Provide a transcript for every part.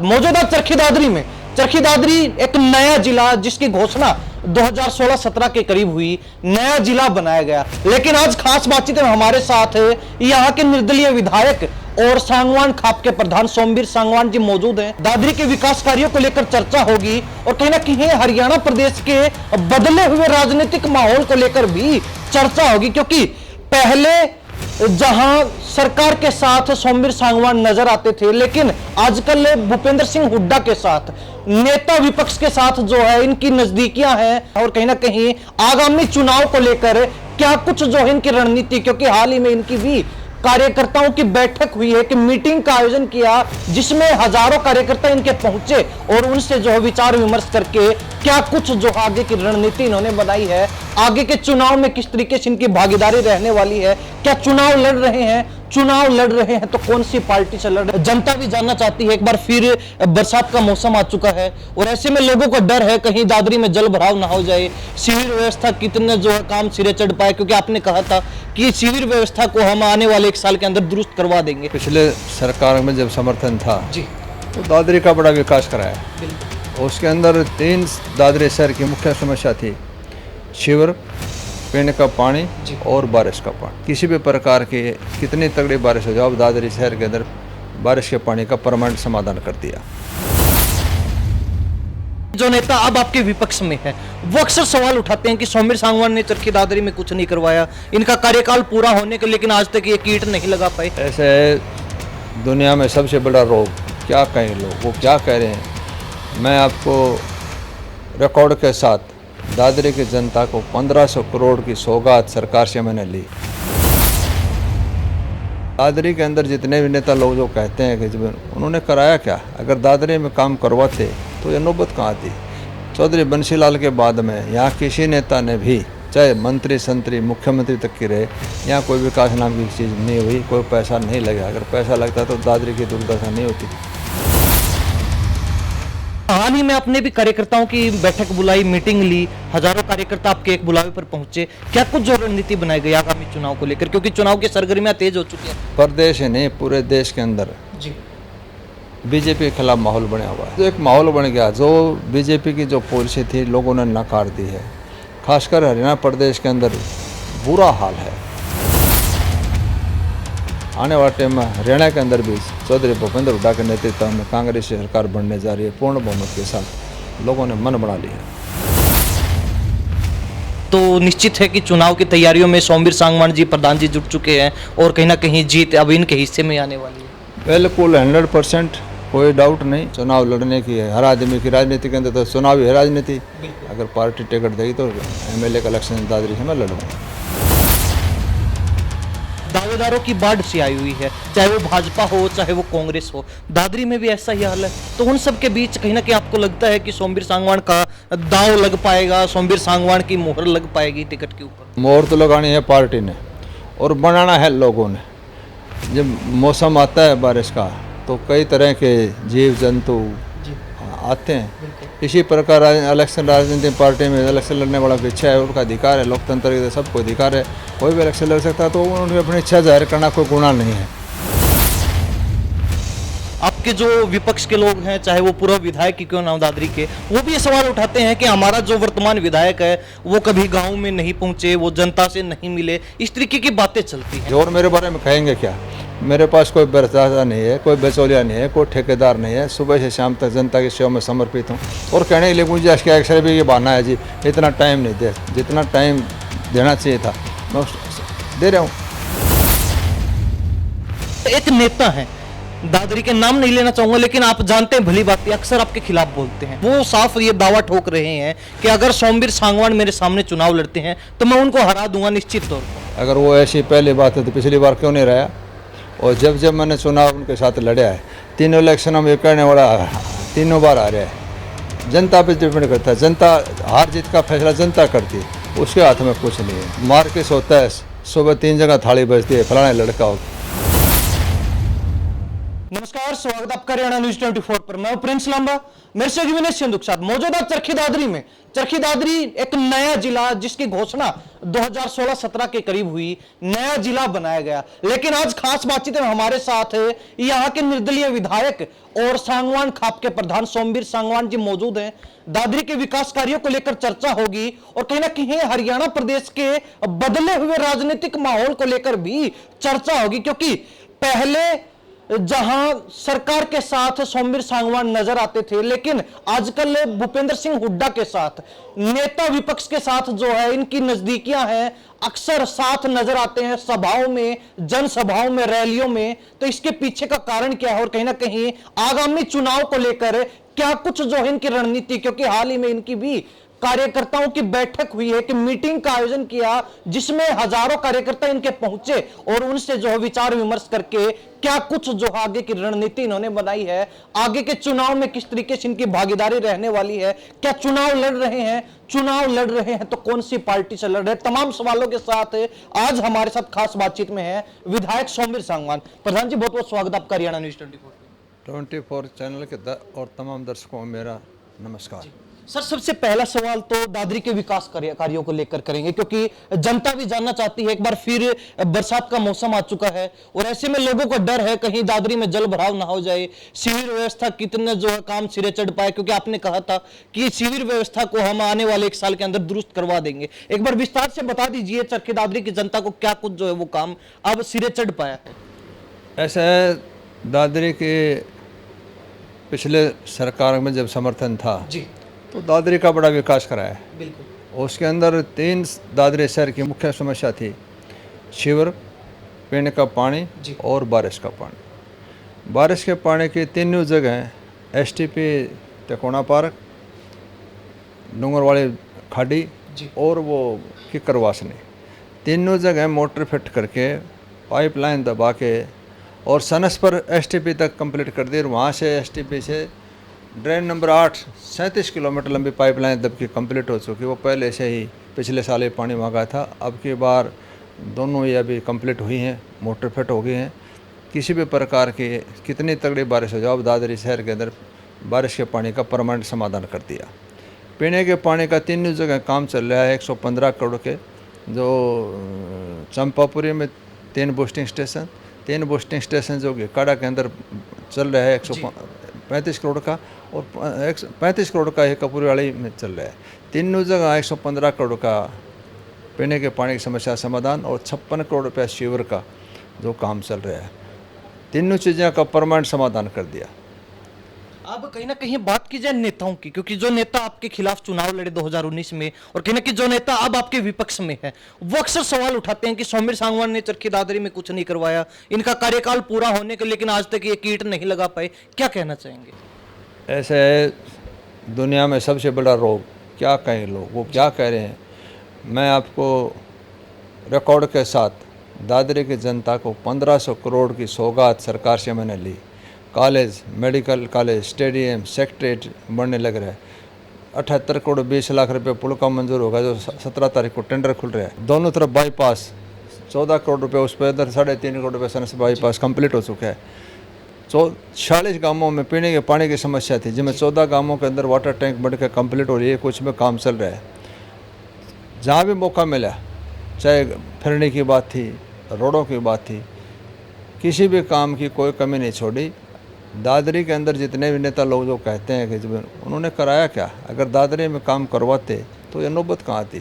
मौजूदा चरखी दादरी में चरखी दादरी एक नया जिला जिसकी घोषणा 2016-17 के करीब हुई, नया जिला बनाया गया। लेकिन आज खास बातचीत में हमारे साथ यहाँ के निर्दलीय विधायक और सांगवान खाप के प्रधान सोमवीर सांगवान जी मौजूद हैं। दादरी के विकास कार्यों को लेकर चर्चा होगी और कहीं ना कहीं हरियाणा प्रदेश के बदले हुए राजनीतिक माहौल को लेकर भी चर्चा होगी, क्योंकि पहले जहां सरकार के साथ सोमवीर सांगवान नजर आते थे, लेकिन आजकल भूपेंद्र सिंह हुड्डा के साथ नेता विपक्ष के साथ जो है इनकी नजदीकियां हैं और कहीं ना कहीं आगामी चुनाव को लेकर क्या कुछ जो है इनकी रणनीति, क्योंकि हाल ही में इनकी भी कार्यकर्ताओं की बैठक हुई है कि मीटिंग का आयोजन किया जिसमें हजारों कार्यकर्ता इनके पहुंचे और उनसे जो है विचार विमर्श करके क्या कुछ जो आगे की रणनीति इन्होंने बनाई है, आगे के चुनाव में किस तरीके से इनकी भागीदारी रहने वाली है, क्या चुनाव लड़ रहे हैं तो कौन सी पार्टी से लड़ रहे हैं, जनता भी जानना चाहती है। एक बार फिर बरसात का मौसम आ चुका है और ऐसे में लोगों को डर है कहीं दादरी में जल भराव ना हो जाए, शिविर व्यवस्था कितने जो है काम सिरे चढ़ पाए, क्योंकि आपने कहा था कि शिविर व्यवस्था को हम आने वाले 1 साल के अंदर दुरुस्त करवा देंगे। पिछले सरकार में जब समर्थन था जी, तो दादरी का बड़ा विकास कराया। उसके अंदर 3 दादरी शहर की मुख्य समस्या थी, शिविर, पीने का पानी और बारिश का पानी। किसी भी प्रकार की कितनी तगड़ी बारिश हो जाए, दादरी शहर के अंदर बारिश के पानी का परमानेंट समाधान कर दिया। जो नेता अब आपके विपक्ष में है वो अक्सर सवाल उठाते हैं कि सोमवीर सांगवान ने चरखी दादरी में कुछ नहीं करवाया, इनका कार्यकाल पूरा होने के लेकिन आज तक ये कीट नहीं लगा पाए। ऐसे है दुनिया में सबसे बड़ा रोग, क्या कहें लोग, वो क्या कह रहे हैं। मैं आपको रिकॉर्ड के साथ दादरी की जनता को 1500 करोड़ की सौगात सरकार से मैंने ली। दादरी के अंदर जितने भी नेता लोग जो कहते हैं कि उन्होंने कराया क्या, अगर दादरी में काम करवाते तो ये नौबत कहाँ थी। चौधरी बंसीलाल के बाद में यहाँ किसी नेता ने भी, चाहे मंत्री संतरी मुख्यमंत्री तक की रहे, यहाँ कोई विकास नाम की चीज़ नहीं हुई, कोई पैसा नहीं लगा। अगर पैसा लगता तो दादरी की दुर्दशा नहीं होती। हाल ही में आपने भी कार्यकर्ताओं की बैठक बुलाई, मीटिंग ली, हजारों कार्यकर्ता आपके एक बुलावे पर पहुंचे, क्या कुछ जो रणनीति बनाई गई आगामी चुनाव को लेकर, क्योंकि चुनाव की सरगर्मियां तेज हो चुकी हैं। प्रदेश ही नहीं, पूरे देश के अंदर जी, बीजेपी के खिलाफ माहौल बना हुआ है। तो एक माहौल बन गया, जो बीजेपी की जो पॉलिसी थी लोगों ने नकार दी है। खासकर हरियाणा प्रदेश के अंदर बुरा हाल है। आने वाले टाइम में हरियाणा के अंदर भी चौधरी भूपेंद्र हुड्डा के नेतृत्व में कांग्रेस की सरकार बनने जा रही है। पूर्ण बहुमत के साथ लोगों ने मन बना लिया। तो निश्चित है कि चुनाव की तैयारियों में सोमवीर सांगवान जी, प्रधान जी जुट चुके हैं और कहीं ना कहीं जीत अब इनके हिस्से में आने वाली है। बिल्कुल 100% कोई डाउट नहीं। चुनाव लड़ने की है हर आदमी की, राजनीति के अंदर तो चुनाव है राजनीति। अगर पार्टी टिकट देगी तो MLA का इलेक्शन दादरी से मैं लड़ूंगा। दावेदारों की बाढ़ सी आई हुई है, चाहे वो भाजपा हो चाहे वो कांग्रेस हो, दादरी में भी ऐसा ही हाल है। तो उन सब के बीच कहीं ना कहीं आपको लगता है कि सोमवीर सांगवान का दाव लग पाएगा, सोमवीर सांगवान की मोहर लग पाएगी टिकट के ऊपर? मोहर तो लगानी है पार्टी ने और बनाना है लोगों ने। जब मौसम आता है बारिश का तो कई तरह के जीव जंतु आते हैं। इसी प्रकार इलेक्शन राजनीतिक पार्टी में इलेक्शन लड़ने वाला की इच्छा है, उनका अधिकार है, लोकतंत्र के सबको अधिकार है, कोई भी इलेक्शन लड़ सकता है। तो उन्होंने अपनी इच्छा जाहिर करना कोई गुनाह नहीं है। आपके जो विपक्ष के लोग हैं, चाहे वो पूर्व विधायक ही क्यों ना हो दादरी के, वो भी ये सवाल उठाते हैं कि हमारा जो वर्तमान विधायक है वो कभी गाँव में नहीं पहुँचे, वो जनता से नहीं मिले, इस तरीके की बातें चलती हैं। और मेरे बारे में कहेंगे क्या, मेरे पास कोई बरसाता नहीं है, कोई बेचौलिया नहीं है, कोई ठेकेदार नहीं है। सुबह से शाम तक जनता की सेवा में समर्पित हूँ। और कहने के लिए मुझे इसका अक्सर भी ये बहाना है जी इतना टाइम नहीं दे, जितना टाइम देना चाहिए था मैं दे रहा हूँ। एक नेता है, दादरी के नाम नहीं लेना चाहूंगा, लेकिन आप जानते हैं भली बात, अक्सर आपके खिलाफ बोलते हैं। वो साफ ये दावा ठोक रहे हैं कि अगर सोमवीर सांगवान मेरे सामने चुनाव लड़ते हैं तो मैं उनको हरा दूंगा निश्चित तौर पर। अगर वो ऐसी पहली बात है तो पिछली बार क्यों नहीं रहा। और जब मैंने चुनाव उनके साथ लड़ा है, 3 इलेक्शन में करने वाला 3 बार आ रहा है। जनता पे डिपेंड करता है, जनता हार जीत का फैसला जनता करती है, उसके हाथ में कुछ नहीं है। मार्केट होता है, सुबह 3 जगह थाली बजती है, फलाना लड़का हो। नमस्कार, स्वागत आपका हरियाणा न्यूज 24 पर। मैं प्रिंस लांबा, मेरे से विनेश सिंधु के साथ मौजूदा चरखी दादरी में। चरखी दादरी एक नया जिला जिसकी घोषणा 2016-17 के करीब हुई, नया जिला बनाया गया। लेकिन आज खास बातचीत में हमारे साथ यहाँ के निर्दलीय विधायक और सांगवान खाप के प्रधान सोमवीर सांगवान जी मौजूद हैं। दादरी के विकास कार्यों को लेकर चर्चा होगी और कहीं ना कहीं हरियाणा प्रदेश के बदले हुए राजनीतिक माहौल को लेकर भी चर्चा होगी, क्योंकि पहले जहां सरकार के साथ सोमवीर सांगवान नजर आते थे, लेकिन आजकल भूपेंद्र सिंह हुड्डा के साथ, नेता विपक्ष के साथ जो है इनकी नजदीकियां हैं, अक्सर साथ नजर आते हैं सभाओं में, जनसभाओं में, रैलियों में। तो इसके पीछे का कारण क्या है और कहीं ना कहीं आगामी चुनाव को लेकर क्या कुछ जो है इनकी रणनीति, क्योंकि हाल ही में इनकी भी कार्यकर्ताओं की बैठक हुई है कि मीटिंग का आयोजन किया जिसमें हजारों कार्यकर्ता इनके पहुंचे और उनसे जो है विचार विमर्श करके क्या कुछ जो आगे की रणनीति इन्होंने बनाई है, आगे के चुनाव में किस तरीके से इनकी भागीदारी रहने वाली है, क्या चुनाव लड़ रहे हैं तो कौन सी पार्टी से लड़ रहे हैं, तमाम सवालों के साथ आज हमारे साथ खास बातचीत में है विधायक सोमवीर सांगवान। प्रधान जी, बहुत बहुत स्वागत आपका हरियाणा न्यूज 24 चैनल के और तमाम दर्शकों को मेरा नमस्कार। सर, सबसे पहला सवाल तो दादरी के विकास कार्यों को लेकर करेंगे, क्योंकि जनता भी जानना चाहती है। एक बार फिर बरसात का मौसम आ चुका है और ऐसे में लोगों को डर है कहीं दादरी में जल भराव ना हो जाए, सीवर व्यवस्था कितने जो है काम सिरे चढ़ पाए, क्योंकि आपने कहा था कि सीवर व्यवस्था को हम आने वाले 1 साल के अंदर दुरुस्त करवा देंगे। एक बार विस्तार से बता दीजिए चरखी दादरी की जनता को क्या कुछ जो है वो काम अब सिरे चढ़ पाया है। ऐसा है, दादरी के पिछले सरकार में जब समर्थन था जी, तो दादरी का बड़ा विकास कराया है। बिल्कुल। उसके अंदर 3 दादरी शहर की मुख्य समस्या थी, सीवर, पीने का पानी और बारिश का पानी। बारिश के पानी की 3 जगह STP तिकोना पार्क, डूंगरवाड़ी खाड़ी और वो किकरवासनी, 3 जगह मोटर फिट करके पाइपलाइन दबा के और सनस पर STP तक कंप्लीट कर दी। और वहाँ से STP से ड्रेन नंबर 8 37 किलोमीटर लंबी पाइपलाइन दब की कंप्लीट हो चुकी। वो पहले से ही पिछले साल ही पानी मांगा था, अब की बार दोनों ही अभी कंप्लीट हुई हैं, मोटर फिट हो गई हैं। किसी भी प्रकार की कितनी तगड़ी बारिश हो जाए, अब दादरी शहर के अंदर बारिश के पानी का परमानेंट समाधान कर दिया। पीने के पानी का 3 जगह काम चल रहा है 115 करोड़ के, जो चंपापुरी में 3 बूस्टिंग स्टेशन जो कि काड़ा के अंदर चल रहा है 135 करोड़ का, और 35 करोड़ का एक कपूरवाड़ी में चल रहा है। 3 जगह 115 करोड़ का पीने के पानी की समस्या समाधान और 56 करोड़ रुपया सीवर का जो काम चल रहा है। 3 चीज़ों का परमानेंट समाधान कर दिया। अब कहीं ना कहीं बात की जाए नेताओं की, क्योंकि जो नेता आपके खिलाफ चुनाव लड़े 2019 में और कहीं ना कहीं जो नेता अब आपके विपक्ष में है, वो अक्सर सवाल उठाते हैं कि सोमवीर सांगवान ने चरखी दादरी में कुछ नहीं करवाया, इनका कार्यकाल पूरा होने के लेकिन आज तक ये कीट नहीं लगा पाए। क्या कहना चाहेंगे? ऐसे है, दुनिया में सबसे बड़ा रोग क्या कहें लोग, वो क्या कह रहे हैं। मैं आपको रिकॉर्ड के साथ दादरी की जनता को 1500 करोड़ की सौगात सरकार से मैंने ली। College, medical college, stadium, secretariat बनने लग रहा है। 78 करोड़ 20 लाख रुपए पुल का मंजूर होगा, जो 17 तारीख को टेंडर खुल रहा है। दोनों तरफ बाईपास 14 करोड़ रुपए, उस पर इधर 3.5 करोड़ रुपये सन से बाईपास कंप्लीट हो चुका है। 46 गांवों में पीने के पानी की समस्या थी, जिसमें 14 गांवों के अंदर वाटर टैंक बढ़ के कम्प्लीट हो रही है, कुछ में काम चल रहा है। जहाँ भी मौका मिला, चाहे फिरने की बात थी, रोडों की बात थी, किसी भी काम की कोई कमी नहीं छोड़ी। दादरी के अंदर जितने भी नेता लोग जो कहते हैं कि उन्होंने कराया क्या, अगर दादरी में काम करवाते तो ये नौबत कहाँ आती।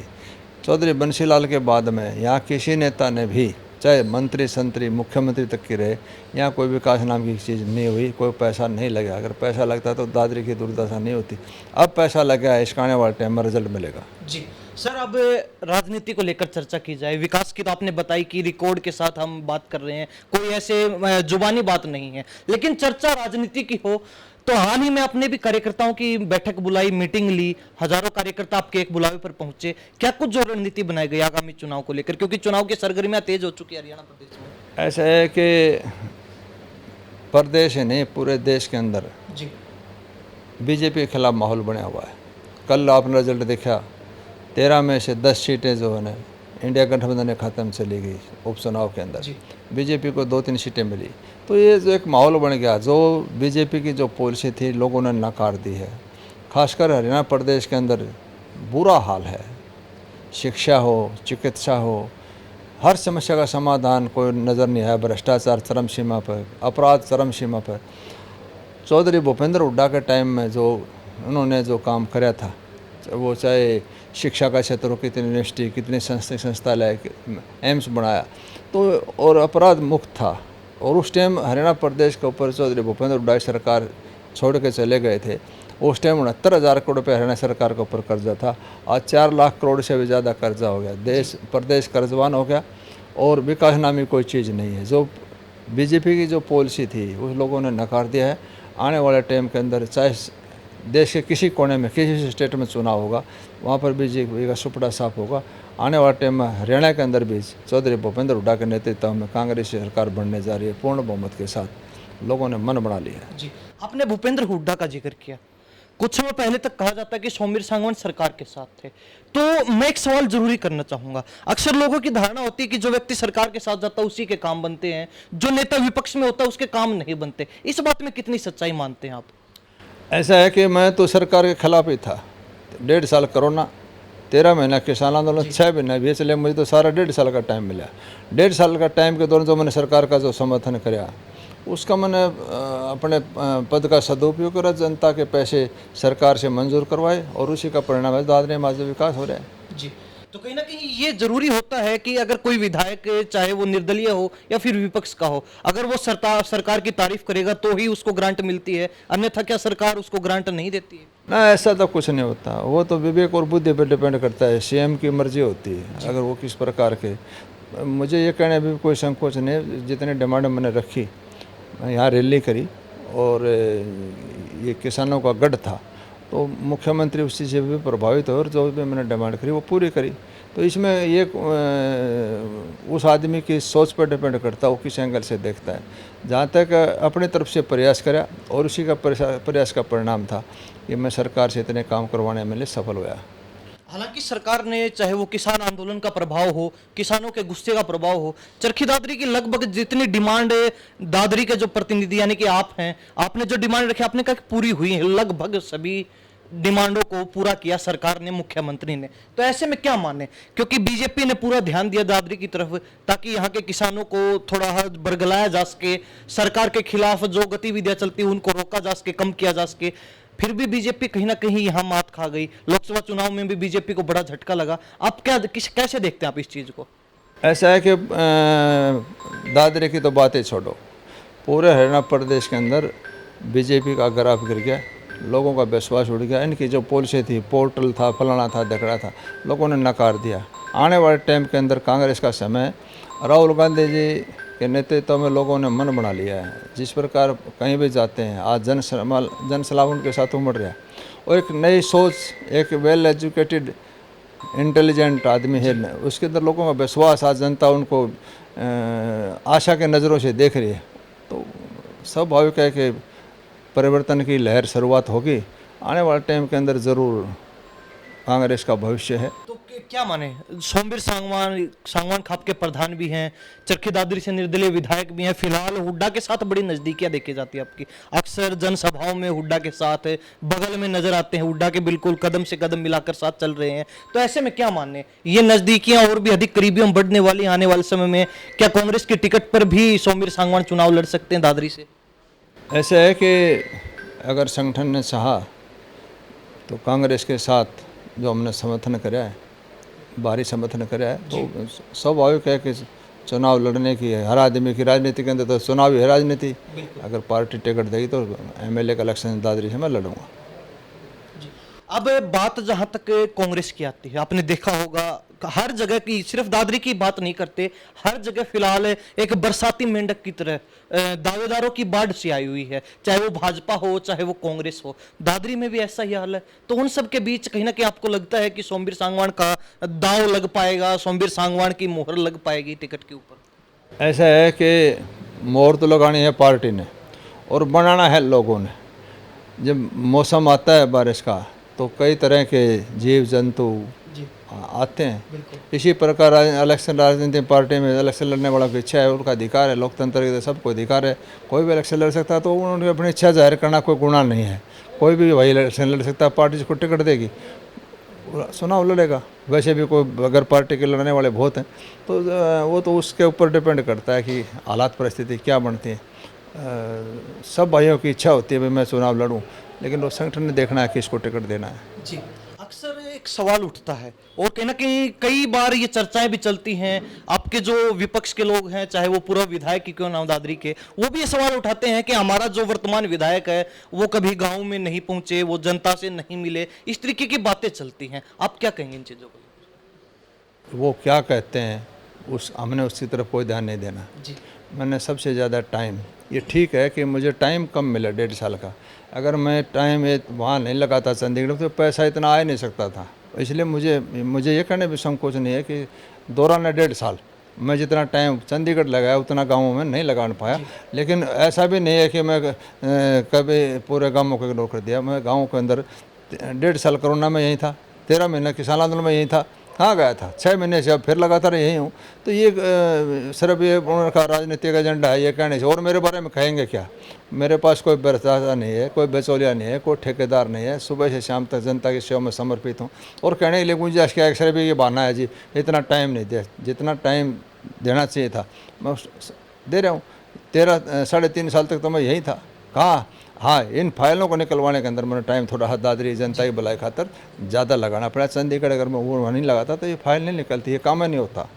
चौधरी बंसीलाल के बाद में यहाँ किसी नेता ने भी, चाहे मंत्री संतरी मुख्यमंत्री तक की रहे, यहाँ कोई विकास नाम की चीज़ नहीं हुई, कोई पैसा नहीं लगा। अगर पैसा लगता तो दादरी की दुर्दशा नहीं होती। अब पैसा लगा है, इसका आने वाले टाइम में रिजल्ट मिलेगा। जी सर, अब राजनीति को लेकर चर्चा की जाए। विकास की तो आपने बताई कि रिकॉर्ड के साथ हम बात कर रहे हैं, कोई ऐसे जुबानी बात नहीं है, लेकिन चर्चा राजनीति की हो तो हाल ही में आपने भी कार्यकर्ताओं की बैठक बुलाई, मीटिंग ली, हजारों कार्यकर्ता आपके एक बुलावे पर पहुंचे। क्या कुछ जो रणनीति बनाई गई आगामी चुनाव को लेकर, क्योंकि चुनाव की सरगर्मियां तेज हो चुकी है हरियाणा प्रदेश में? ऐसा है कि प्रदेश ही नहीं, पूरे देश के अंदर जी बीजेपी के खिलाफ माहौल बना हुआ है। कल आपने रिजल्ट देखा, 13 में से 10 सीटें जो है ना इंडिया गठबंधन के खाते में चली गई उपचुनाव के अंदर। बीजेपी को 2-3 सीटें मिली। तो ये जो एक माहौल बन गया, जो बीजेपी की जो पॉलिसी थी लोगों ने नकार दी है। खासकर हरियाणा प्रदेश के अंदर बुरा हाल है, शिक्षा हो, चिकित्सा हो, हर समस्या का समाधान कोई नज़र नहीं आया। भ्रष्टाचार चरम सीमा पर, अपराध चरम सीमा पर। चौधरी भूपेंद्र हुड्डा के टाइम में जो उन्होंने जो काम कराया था, वो चाहे शिक्षा का क्षेत्र हो, कितनी यूनिवर्सिटी, कितनी संस्थालय, एम्स बनाया, तो और अपराध मुक्त था। और उस टाइम हरियाणा प्रदेश के ऊपर चौधरी भूपेंद्र हुड्डा की सरकार छोड़ के चले गए थे। उस टाइम 69,000 करोड़ रुपये हरियाणा सरकार के ऊपर कर्जा था। आज 4 लाख करोड़ से भी ज़्यादा कर्जा हो गया। देश प्रदेश कर्जवान हो गया और विकास नामी कोई चीज़ नहीं है। जो बीजेपी की जो पॉलिसी थी उस लोगों ने नकार दिया है। आने वाले टाइम के अंदर चाहे देश के किसी कोने में, किसी स्टेट में चुनाव होगा, वहाँ पर बीजेपी का सुपड़ा साफ होगा। आने वाले टाइम में हरियाणा के अंदर भी चौधरी भूपेंद्र हुड्डा के नेतृत्व में कांग्रेस सरकार बनने जा रही है, पूर्ण बहुमत के साथ। लोगों ने मन बना लिया है। जी, आपने भूपेंद्र हुड्डा का जिक्र किया। कुछ समय पहले तक कहा जाता है कि सोमवीर सांगवान सरकार के साथ थे, तो मैं एक सवाल जरूरी करना चाहूंगा। अक्सर लोगों की धारणा होती है कि जो व्यक्ति सरकार के साथ जाता है उसी के काम बनते हैं, जो नेता विपक्ष में होता है उसके काम नहीं बनते। इस बात में कितनी सच्चाई मानते हैं आप? ऐसा है कि मैं तो सरकार के खिलाफ ही था। 1.5 साल कोरोना, 13 महीना किसान आंदोलन, 6 महीने भी चले, मुझे तो सारा 1.5 साल का टाइम मिला। 1.5 साल का टाइम के दौरान जो मैंने सरकार का जो समर्थन कराया, उसका मैंने अपने पद का सदुपयोग करा, जनता के पैसे सरकार से मंजूर करवाए और उसी का परिणाम है दादरी में आज विकास हो रहा है। जी, तो कहीं ना कहीं ये जरूरी होता है कि अगर कोई विधायक, चाहे वो निर्दलीय हो या फिर विपक्ष का हो, अगर वो सरकार की तारीफ करेगा तो ही उसको ग्रांट मिलती है, अन्यथा क्या सरकार उसको ग्रांट नहीं देती है? ना, ऐसा तो कुछ नहीं होता। वो तो विवेक और बुद्धि पर डिपेंड करता है। सीएम की मर्जी होती है, अगर वो किस प्रकार के। मुझे ये कहने में भी कोई संकोच नहीं। जितनी डिमांड मैंने रखी, मैं यहाँ रैली करी और ये किसानों का गढ़ था, तो मुख्यमंत्री उस चीज़ से भी प्रभावित हो और जो भी मैंने डिमांड करी वो पूरी करी। तो इसमें ये उस आदमी की सोच पर डिपेंड करता है, वो किस एंगल से देखता है। जहाँ तक अपनी तरफ से प्रयास करा और उसी का प्रयास का परिणाम था कि मैं सरकार से इतने काम करवाने में सफल हुआ। हालांकि सरकार ने, चाहे वो किसान आंदोलन का प्रभाव हो, किसानों के गुस्से का प्रभाव हो, चरखी दादरी की लगभग जितनी डिमांड दादरी के जो प्रतिनिधि यानी कि आप हैं, आपने जो डिमांड रखी, आपने कहा कि पूरी हुई है। लगभग सभी डिमांडों को पूरा किया सरकार ने, मुख्यमंत्री ने। तो ऐसे में क्या माने, क्योंकि बीजेपी ने पूरा ध्यान दिया दादरी की तरफ ताकि यहाँ के किसानों को थोड़ा बरगलाया जा सके, सरकार के खिलाफ जो गतिविधियां चलती उनको रोका जा सके, कम किया जा सके। फिर भी बीजेपी कहीं ना कहीं यहाँ मात खा गई। लोकसभा चुनाव में भी बीजेपी को बड़ा झटका लगा। आप कैसे देखते हैं आप इस चीज को? ऐसा है कि दादरी की तो बातें छोड़ो, पूरे हरियाणा प्रदेश के अंदर बीजेपी का ग्राफ गिर गया, लोगों का विश्वास उड़ गया। इनकी जो पॉलिसी थी, पोर्टल था, फलाना था, दकड़ा था, लोगों ने नकार दिया। आने वाले टाइम के अंदर कांग्रेस का समय, राहुल गांधी जी के नेतृत्व में लोगों ने मन बना लिया है। जिस प्रकार कहीं भी जाते हैं, आज जन सलाह उनके साथ उमड़ रहा है और एक नई सोच, एक वेल एजुकेटेड इंटेलिजेंट आदमी है, उसके अंदर लोगों का विश्वास, आज जनता उनको आशा के नज़रों से देख रही है। तो स्वाभाविक है कि परिवर्तन की लहर शुरुआत होगी। आने वाले टाइम के अंदर ज़रूर कांग्रेस का भविष्य है। तो क्या माने, सोमवीर सांगवान खाप के प्रधान भी हैं, चरखी दादरी से निर्दलीय विधायक भी हैं, फिलहाल हुड्डा के साथ बड़ी नजदीकियां देखी जाती है आपकी। अक्सर जनसभाओं में हुड्डा के साथ बगल में नजर आते हैं, हुड्डा के बिल्कुल कदम से कदम मिलाकर साथ चल रहे हैं। तो ऐसे में क्या माने, ये नजदीकियां और भी अधिक करीबियों बढ़ने वाली आने वाले समय में? क्या कांग्रेस की टिकट पर भी सोमवीर सांगवान चुनाव लड़ सकते हैं दादरी से? ऐसा है कि अगर संगठन ने चाहा तो कांग्रेस के साथ जो हमने समर्थन कराया है, भारी समर्थन कराया है, तो स्वाभाविक है कि चुनाव लड़ने की है। हर आदमी की राजनीति के अंदर तो चुनाव ही है राजनीति। अगर पार्टी टिकट देगी तो एमएलए का इलेक्शन दादरी से मैं लड़ूंगा। अब बात जहां तक कांग्रेस की आती है, आपने देखा होगा हर जगह की, सिर्फ दादरी की बात नहीं करते, हर जगह फिलहाल एक बरसाती मेंढक की तरह दावेदारों की बाढ़ सी आई हुई है, चाहे वो भाजपा हो चाहे वो कांग्रेस हो। दादरी में भी ऐसा ही हाल है। तो उन सब के बीच कहीं ना कहीं आपको लगता है कि सोमवीर सांगवान का दाव लग पाएगा, सोमवीर सांगवान की मोहर लग पाएगी टिकट के ऊपर? ऐसा है कि मोहर तो लगानी है पार्टी ने और बनाना है लोगों ने। जब मौसम आता है बारिश का तो कई तरह के जीव जंतु आते हैं। इसी प्रकार इलेक्शन राजनीतिक पार्टी में इलेक्शन लड़ने वालों की इच्छा है, उनका अधिकार है, लोकतंत्र के सबको अधिकार है, कोई भी इलेक्शन लड़ सकता है, तो उन्होंने अपनी इच्छा जाहिर करना कोई गुनाह नहीं है। कोई भी वही इलेक्शन लड़ सकता है, पार्टी जिसको टिकट देगी चुनाव लड़ेगा। वैसे भी कोई अगर पार्टी के लड़ने वाले बहुत हैं तो वो तो उसके ऊपर डिपेंड करता है कि हालात परिस्थिति क्या बनती है। सब भाइयों की इच्छा होती है भाई मैं चुनाव लड़ूं, लेकिन वो संगठन ने देखना है कि इसको टिकट देना है। जी, अक्सर एक सवाल उठता है और कहीं ना कहीं कई बार ये चर्चाएं भी चलती हैं, आपके जो विपक्ष के लोग हैं, चाहे वो पूर्व विधायक ही क्यों ना हो दादरी के, वो भी ये सवाल उठाते हैं कि हमारा जो वर्तमान विधायक है वो कभी गांव में नहीं पहुंचे, वो जनता से नहीं मिले, इस तरीके की बातें चलती हैं। आप क्या कहेंगे इन चीज़ों को? वो क्या कहते हैं हमने उसकी तरफ कोई ध्यान नहीं देना। जी, मैंने सबसे ज़्यादा टाइम, ये ठीक है कि मुझे टाइम कम मिला 1.5 साल का, अगर मैं टाइम वहाँ नहीं लगाता चंडीगढ़ तो पैसा इतना आ ही नहीं सकता था। इसलिए मुझे ये कहने भी संकोच नहीं है कि दौरान 1.5 साल मैं जितना टाइम चंडीगढ़ लगाया उतना गाँवों में नहीं लगा पाया। लेकिन ऐसा भी नहीं है कि मैं कभी पूरे गाँवों को इग्नोर कर दिया। मैं गाँव के अंदर 1.5 साल कोरोना में यहीं था, 13 महीने किसान आंदोलन में यहीं था, कहाँ गया था, 6 महीने से अब फिर लगातार यहीं हूँ। तो ये सिर्फ ये उनका राजनीतिक एजेंडा है ये कहने से, और मेरे बारे में कहेंगे क्या? मेरे पास कोई भ्रष्टाचार नहीं है, कोई बेचौलिया नहीं है, कोई ठेकेदार नहीं है, सुबह से शाम तक जनता की सेवा में समर्पित हूँ। और कहने के लिए गुंजाइश क्या, सिर्फ ये बहाना है जी इतना टाइम नहीं दिया, जितना टाइम देना चाहिए था मैं दे रहा हूँ। 3.5 साल तक तो मैं यहीं था। कहाँ? हाँ, इन फाइलों को निकलवाने के अंदर मैंने टाइम थोड़ा दादरी जनता की भलाई खातर ज़्यादा लगाना पड़ा। चंडीगढ़ अगर मैं वो नहीं लगाता तो ये फाइल नहीं निकलती, ये काम नहीं होता।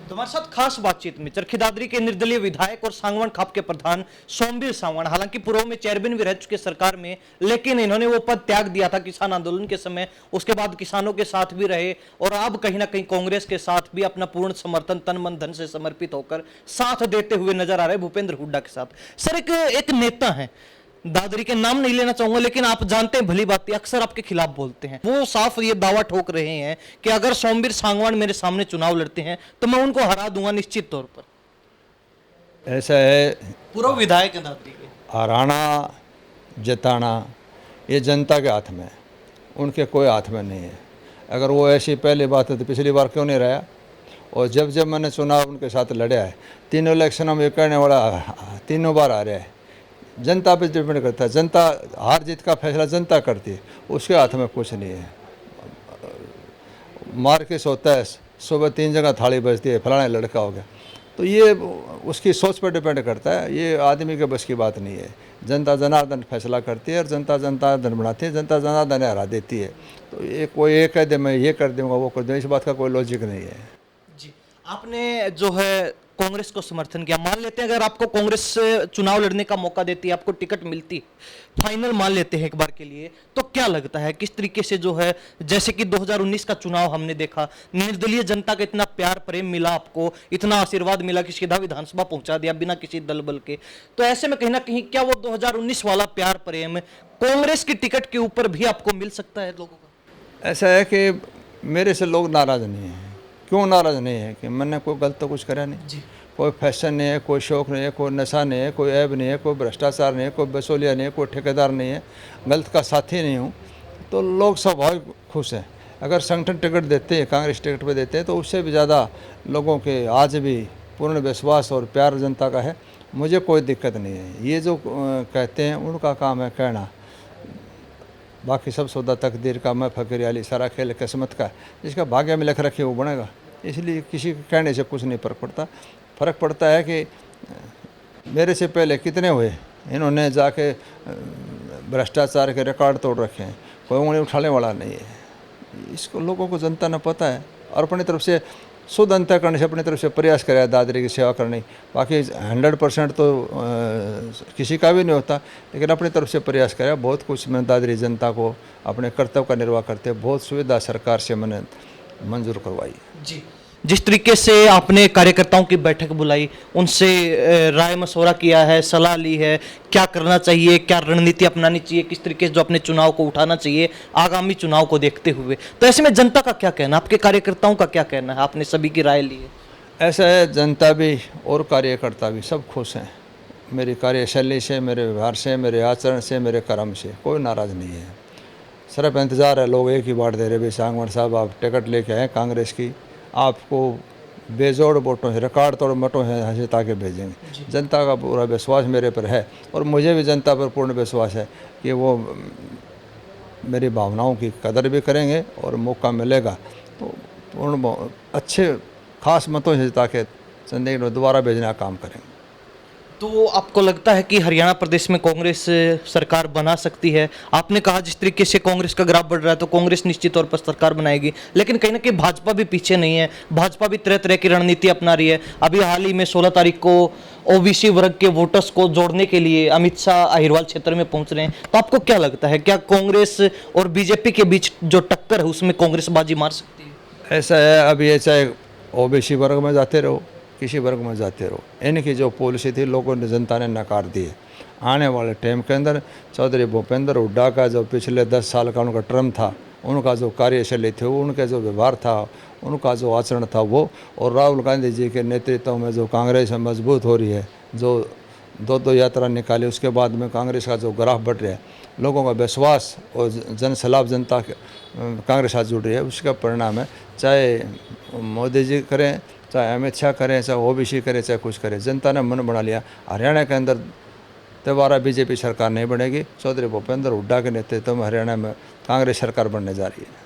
तो हमारे साथ खास बातचीत में चरखी दादरी के निर्दलीय विधायक और सांगवान खाप के प्रधान सोमवीर सांगवान, हालांकि पूर्व में चेयरमैन भी रह चुके सरकार में, लेकिन इन्होंने वो पद त्याग दिया था किसान आंदोलन के समय। उसके बाद किसानों के साथ भी रहे और अब कहीं ना कहीं कांग्रेस के साथ भी अपना पूर्ण समर्थन तन मन धन से समर्पित होकर साथ देते हुए नजर आ रहे भूपेंद्र हुड्डा के साथ। सर, एक नेता है, दादरी के नाम नहीं लेना चाहूंगा, लेकिन आप जानते हैं भली बात अक्सर आपके खिलाफ बोलते हैं। वो साफ ये दावा ठोक रहे हैं कि अगर सोमवीर सांगवान मेरे सामने चुनाव लड़ते हैं तो मैं उनको हरा दूंगा निश्चित तौर पर। ऐसा है, पूर्व विधायक है दादरी के, हराना जिताना ये जनता के हाथ में है, उनके कोई हाथ में नहीं है। अगर वो ऐसी पहली बात है तो पिछली बार क्यों नहीं रहा? और जब मैंने चुनाव उनके साथ लड़ा है, तीनों इलेक्शन में कहने वाला 3 बार आ रहा है। जनता पे डिपेंड करता है, जनता हार जीत का फैसला जनता करती है, उसके हाथ में कुछ नहीं है। मार्केट होता है, सुबह 3 जगह थाली बजती है, फलाना लड़का हो गया, तो ये उसकी सोच पर डिपेंड करता है। ये आदमी के बस की बात नहीं है। जनता जनार्दन फैसला करती है और जनता जनार्दन बनाती है, जनता जनार्दन हरा देती है। तो ये कोई ये कह दे मैं ये कर दूँगा वो कर दूँगा, इस बात का कोई लॉजिक नहीं है। जी, आपने जो है कांग्रेस को समर्थन किया, मान लेते हैं अगर आपको कांग्रेस से चुनाव लड़ने का मौका देती है, आपको टिकट मिलती, फाइनल मान लेते हैं एक बार के लिए, तो क्या लगता है किस तरीके से जो है, जैसे कि 2019 का चुनाव हमने देखा, निर्दलीय जनता का इतना प्यार प्रेम मिला, आपको इतना आशीर्वाद मिला कि सीधा विधानसभा पहुंचा दिया बिना किसी दल बल के, तो ऐसे में कहीं ना कहीं क्या वो 2019 वाला प्यार प्रेम कांग्रेस की टिकट के ऊपर भी आपको मिल सकता है लोगों का? ऐसा है कि मेरे से लोग नाराज़ नहीं हैं। क्यों नाराज़ नहीं है? कि मैंने कोई गलत तो कुछ करा नहीं जी। कोई फैशन नहीं है, कोई शौक़ नहीं है, कोई नशा नहीं है, कोई ऐब नहीं है, कोई भ्रष्टाचार नहीं है, कोई बसोलिया नहीं है, कोई ठेकेदार नहीं है, गलत का साथी नहीं हूँ, तो लोग स्वाभाविक खुश हैं। अगर संगठन टिकट देते हैं, कांग्रेस टिकट पे देते हैं, तो उससे भी ज़्यादा लोगों के आज भी पूर्ण विश्वास और प्यार जनता का है। मुझे कोई दिक्कत नहीं है। ये जो कहते हैं उनका काम है कहना, बाकी सब सौदा तकदीर का, मैं फ़कीर अली, सारा खेल किस्मत का, जिसका भाग्य में लिख रखे वो बनेगा। इसलिए किसी के कहने से कुछ नहीं फ़र्क पड़ता। फ़र्क पड़ता है कि मेरे से पहले कितने हुए, इन्होंने जाके भ्रष्टाचार के रिकॉर्ड तोड़ रखे हैं, कोई उंगली उठाने वाला नहीं है। इसको लोगों को जनता ने पता है और अपनी तरफ से शुद्ध अंतःकरण से अपनी तरफ से प्रयास कराया दादरी की सेवा करने। बाकी 100% तो किसी का भी नहीं होता, लेकिन अपनी तरफ से प्रयास कराया। बहुत कुछ मैंने दादरी जनता को अपने कर्तव्य का निर्वाह करते, बहुत सुविधा सरकार से मैंने मंजूर करवाई। जी, जिस तरीके से आपने कार्यकर्ताओं की बैठक बुलाई, उनसे राय मशवरा किया है, सलाह ली है, क्या करना चाहिए, क्या रणनीति अपनानी चाहिए, किस तरीके से जो अपने चुनाव को उठाना चाहिए आगामी चुनाव को देखते हुए, तो ऐसे में जनता का क्या कहना, आपके कार्यकर्ताओं का क्या कहना है? आपने सभी की राय ली है। ऐसा है, जनता भी और कार्यकर्ता भी सब खुश हैं मेरी कार्यशैली से, मेरे व्यवहार से, मेरे आचरण से, मेरे कर्म से, कोई नाराज़ नहीं है। सिर्फ इंतज़ार है, लोग एक ही बात दे रहे भाई सांगवान साहब आप टिकट लेके आए कांग्रेस की, आपको बेजोड़ वोटों से रिकॉर्ड तोड़ वोटों से जिता के भेजेंगे। जनता का पूरा विश्वास मेरे पर है और मुझे भी जनता पर पूर्ण विश्वास है कि वो मेरी भावनाओं की कदर भी करेंगे और मौका मिलेगा तो पूर्ण अच्छे खास मतों से जिता के जिंदगी में दोबारा भेजने का काम करेंगे। तो आपको लगता है कि हरियाणा प्रदेश में कांग्रेस सरकार बना सकती है? आपने कहा जिस तरीके से कांग्रेस का ग्राफ बढ़ रहा है तो कांग्रेस निश्चित तौर पर सरकार बनाएगी, लेकिन कहीं ना कहीं भाजपा भी पीछे नहीं है। भाजपा भी तरह तरह की रणनीति अपना रही है। अभी हाल ही में 16 तारीख को ओबीसी वर्ग के वोटर्स को जोड़ने के लिए अमित शाह अहिरवाल क्षेत्र में पहुंच रहे हैं। तो आपको क्या लगता है, क्या कांग्रेस और बीजेपी के बीच जो टक्कर है उसमें कांग्रेस बाजी मार सकती है? ऐसा है, अब ये चाहे ओबीसी वर्ग में जाते रहो किसी वर्ग में जाते रहो, इनकी जो पॉलिसी थी लोगों ने जनता ने नकार दी है। आने वाले टाइम के अंदर चौधरी भूपेंद्र हुड्डा का जो पिछले 10 साल का उनका टर्म था, उनका जो कार्यशैली थी, उनका जो व्यवहार था, उनका जो आचरण था वो, और राहुल गांधी जी के नेतृत्व में जो कांग्रेस मजबूत हो रही है, जो दो यात्रा निकाली उसके बाद में कांग्रेस का जो ग्राफ बढ़ रहा है, लोगों का विश्वास और जन सलाब जनता कांग्रेस साथ जुड़ रही है, उसका परिणाम है। चाहे मोदी जी करें, चाहे अमित शाह करें, चाहे ओबीसी करें, चाहे कुछ करें, जनता ने मन बना लिया हरियाणा के अंदर दोबारा बीजेपी सरकार नहीं बनेगी। चौधरी भूपेंद्र हुड्डा के नेतृत्व में हरियाणा में कांग्रेस सरकार बनने जा रही है।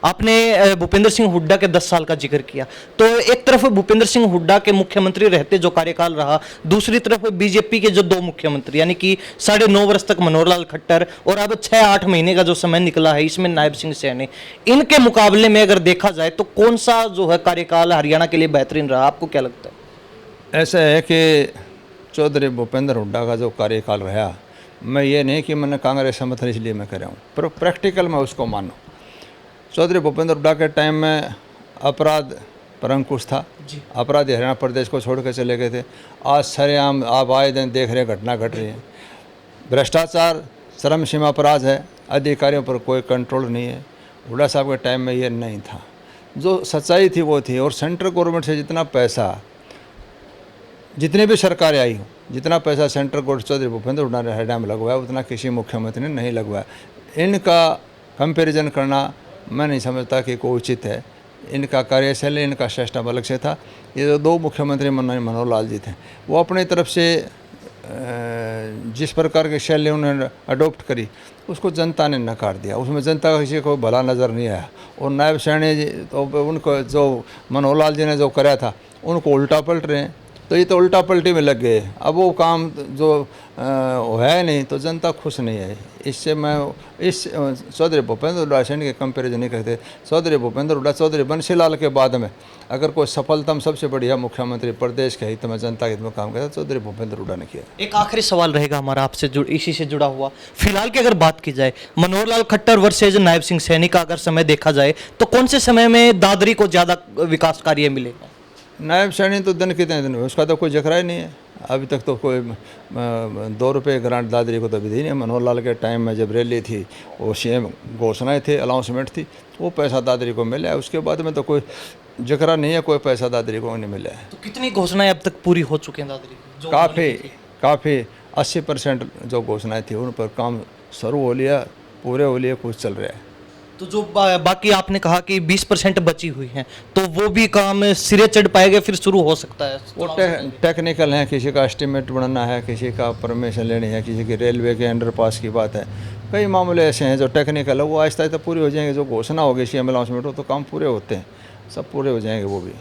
आपने भूपेंद्र सिंह हुड्डा के 10 साल का जिक्र किया, तो एक तरफ भूपेंद्र सिंह हुड्डा के मुख्यमंत्री रहते जो कार्यकाल रहा, दूसरी तरफ बीजेपी के जो 2 मुख्यमंत्री यानी कि 9.5 वर्ष तक मनोहर लाल खट्टर और अब 6-8 महीने का जो समय निकला है इसमें नायब सिंह सैनी, इनके मुकाबले में अगर देखा जाए तो कौन सा जो है कार्यकाल हरियाणा के लिए बेहतरीन रहा? आपको क्या लगता है? ऐसा है कि चौधरी भूपेंद्र हुड्डा का जो कार्यकाल रहा, मैं ये नहीं कि मैंने कांग्रेस समर्थन इसलिए मैं कर रहा हूँ, पर प्रैक्टिकल मैं उसको मानूँ। चौधरी भूपेंद्र हुड्डा के टाइम में अपराध पर अंकुश था, अपराधी हरियाणा प्रदेश को छोड़ कर चले गए थे। आज सरेआम आप आए दिन देख रहे घटना घट रही है, भ्रष्टाचार चरम सीमा अपराध है, अधिकारियों पर कोई कंट्रोल नहीं है। हुड्डा साहब के टाइम में ये नहीं था, जो सच्चाई थी वो थी। और सेंट्रल गवर्नमेंट से जितना पैसा, जितनी भी सरकारें आई हो, जितना पैसा सेंट्रल गवर्नमेंट चौधरी भूपेंद्र हुड्डा ने हरियाणा में लगवाया उतना किसी मुख्यमंत्री ने नहीं लगवाया। इनका कंपैरिजन करना मैं नहीं समझता कि कोई उचित है। इनका कार्यशैली, इनका सिस्टम अलग से था। ये जो 2 मुख्यमंत्री मनोहर लाल जी थे, वो अपनी तरफ से जिस प्रकार की शैली उन्होंने अडोप्ट करी उसको जनता ने नकार दिया। उसमें जनता का किसी को भला नज़र नहीं आया। और नायब सैनी जी तो उनको जो मनोहर लाल जी ने जो कराया था उनको उल्टा पलट रहे हैं, तो ये तो उल्टा पलटी में लग गए। अब वो काम जो है नहीं तो जनता खुश नहीं है। इससे मैं इस चौधरी भूपेंद्र हुड्डा सैनी के कंपेरिजन नहीं करते। चौधरी भूपेंद्र हुड्डा चौधरी बंसीलाल के बाद में अगर कोई सफलतम सबसे बढ़िया मुख्यमंत्री प्रदेश के हित में जनता के हित में काम करता चौधरी भूपेंद्र हुड्डा ने किया। एक आखिरी सवाल रहेगा हमारा आपसे इसी से जुड़ा हुआ। फिलहाल की अगर बात की जाए मनोहर लाल खट्टर वर्सेज नायब सिंह सैनी का अगर समय देखा जाए तो कौन से समय में दादरी को ज़्यादा विकास कार्य मिलेगा? नायब सैनी तो दिन कितने दिन हुए उसका तो कोई जिक्र ही नहीं है। अभी तक तो कोई 2 रुपये ग्रांट दादरी को तो अभी दी नहीं। मनोहर लाल के टाइम में जब रैली थी वो सीएम घोषणाएं थे, अनाउंसमेंट थी, वो पैसा दादरी को मिला है। उसके बाद में तो कोई जिक्र नहीं है, कोई पैसा दादरी को नहीं मिला है। तो कितनी घोषणाएं अब तक पूरी हो चुकी हैं दादरी की? काफ़ी 80% जो घोषणाएं थी उन पर काम शुरू हो लिया, पूरे हो लिए, कुछ चल रहा है। तो जो बाकी आपने कहा कि 20% बची हुई हैं, तो वो भी काम सिरे चढ़ पाएगा, फिर शुरू हो सकता है? वो टेक्निकल है, किसी का एस्टिमेट बनाना है, किसी का परमिशन लेनी है, किसी की रेलवे के अंडरपास की बात है। कई मामले ऐसे हैं जो टेक्निकल है, वो आहिस्ता आहिस्ता पूरे हो जाएंगे। जो घोषणा होगी सीएम अनाउंसमेंट हो तो काम पूरे होते हैं, सब पूरे हो जाएंगे वो भी।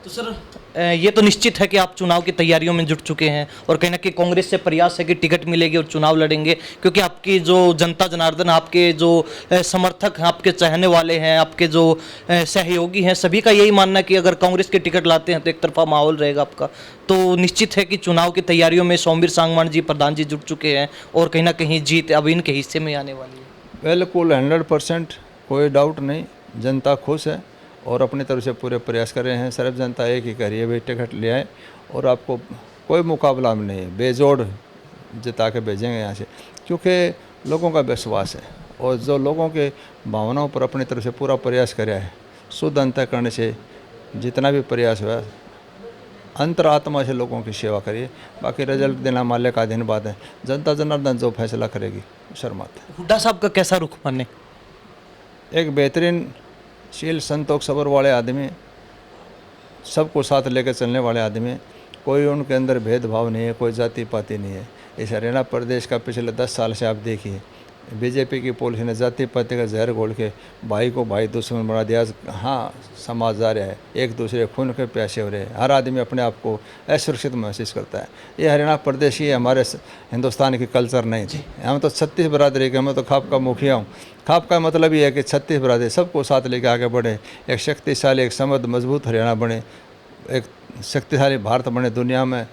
तो सर ये तो निश्चित है कि आप चुनाव की तैयारियों में जुट चुके हैं और कहीं ना कहीं कांग्रेस से प्रयास है कि टिकट मिलेगी और चुनाव लड़ेंगे, क्योंकि आपकी जो जनता जनार्दन, आपके जो समर्थक हैं, आपके चाहने वाले हैं, आपके जो सहयोगी हैं, सभी का यही मानना है कि अगर कांग्रेस के टिकट लाते हैं तो एक तरफा माहौल रहेगा आपका। तो निश्चित है कि चुनाव की तैयारियों में सोमवीर सांगवान जी, प्रधान जी जुट चुके हैं और कहीं ना कहीं जीत अब इनके हिस्से में आने वाली है। बिल्कुल 100% कोई डाउट नहीं। जनता खुश है और अपनी तरफ से पूरे प्रयास कर रहे हैं। सिर्फ जनता एक ही कह रही है भाई टिकट ले आए और आपको कोई मुकाबला में नहीं है, बेजोड़ जिता के भेजेंगे यहाँ से, क्योंकि लोगों का विश्वास है। और जो लोगों के भावनाओं पर अपनी तरफ से पूरा प्रयास कराया है, शुद्ध अंतःकरण से जितना भी प्रयास हुआ, अंतरात्मा से लोगों की सेवा करिए। बाकी रिजल्ट देना मालिक का अधीन बात है। जनता जनार्दन जो फैसला करेगी शर्माते। हुड्डा साहब का कैसा रुख माने? एक बेहतरीन शील संतोष सबर वाले आदमी, सबको साथ लेकर चलने वाले आदमी, कोई उनके अंदर भेदभाव नहीं है, कोई जाति पाति नहीं है। इस हरियाणा प्रदेश का पिछले 10 साल से आप देखिए, बीजेपी की पॉलिसी ने जाति पाति का जहर घोल के भाई को भाई दुश्मन बना दिया। हाँ, समाज जा रहा है, एक दूसरे खून के प्यासे हो रहे हैं, हर आदमी अपने आप को असुरक्षित महसूस करता है। ये हरियाणा प्रदेश ही हमारे हिंदुस्तान की कल्चर नहीं थी। हम तो 36 बरादरी के, मैं तो खाप का मुखिया हूँ। खाप का मतलब ये है कि 36 बरादरी सबको साथ लेकर आगे बढ़े, एक शक्तिशाली, एक समृद्ध मजबूत हरियाणा बने, एक शक्तिशाली भारत बने, दुनिया में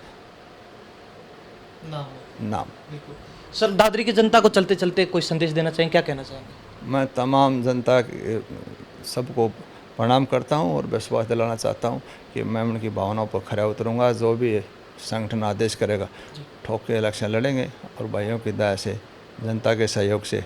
नाम। सर, दादरी की जनता को चलते चलते कोई संदेश देना चाहिए, क्या कहना चाहेंगे? मैं तमाम जनता सबको प्रणाम करता हूं और विश्वास दिलाना चाहता हूं कि मैं उनकी भावनाओं पर खरा उतरूंगा। जो भी संगठन आदेश करेगा, ठोक के इलेक्शन लड़ेंगे और भाइयों की दया से, जनता के सहयोग से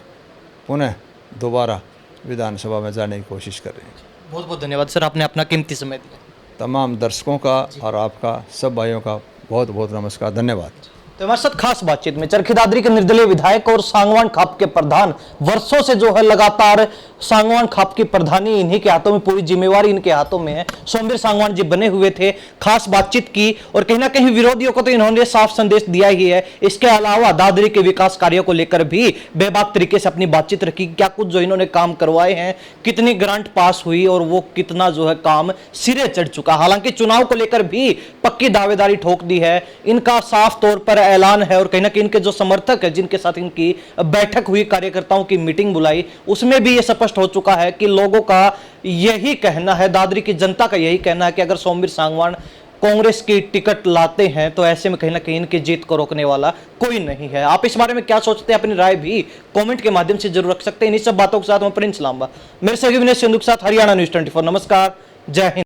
पुनः दोबारा विधानसभा में जाने की कोशिश कर रहे हैं। बहुत बहुत धन्यवाद सर, आपने अपना कीमती समय दिया। तमाम दर्शकों का और आपका, सब भाइयों का बहुत बहुत नमस्कार, धन्यवाद। तो हमारे साथ खास बातचीत में चरखी दादरी के निर्दलीय विधायक और सांगवान खाप के प्रधान, वर्षों से जो है लगातार सांगवान खाप की प्रधानी इन्हीं के हाथों में, पूरी जिम्मेवारी इनके हाथों में है, सोमवीर सांगवान जी बने हुए थे। खास बातचीत की और कहीं ना कहीं विरोधियों को तो इन्होंने साफ संदेश दिया ही है। इसके अलावा दादरी के विकास कार्यों को लेकर भी बेबाक तरीके से अपनी बातचीत रखी, क्या कुछ जो इन्होंने काम करवाए हैं, कितनी ग्रांट पास हुई और वो कितना जो है काम सिरे चढ़ चुका। हालांकि चुनाव को लेकर भी पक्की दावेदारी ठोक दी है, इनका साफ तौर पर ऐलान है। और कहीं ना कहीं इनके जो समर्थक है, जिनके साथ इनकी बैठक हुई, कार्यकर्ताओं की मीटिंग बुलाई, उसमें भी यह स्पष्ट हो चुका है कि लोगों का यही कहना है, दादरी की जनता का यही कहना है कि अगर सोमवीर सांगवान कांग्रेस की टिकट लाते हैं तो ऐसे में कहीं ना कहीं इनकी जीत को रोकने वाला कोई नहीं है। आप इस बारे में क्या सोचते हैं? अपनी राय भी कमेंट के माध्यम से जरूर रख सकते हैं। इन सब बातों के साथ मैं प्रिंस लांबा, मेरे सहयोगी विनय सिंधु के साथ हरियाणा न्यूज़ 24। नमस्कार, जय हिंद।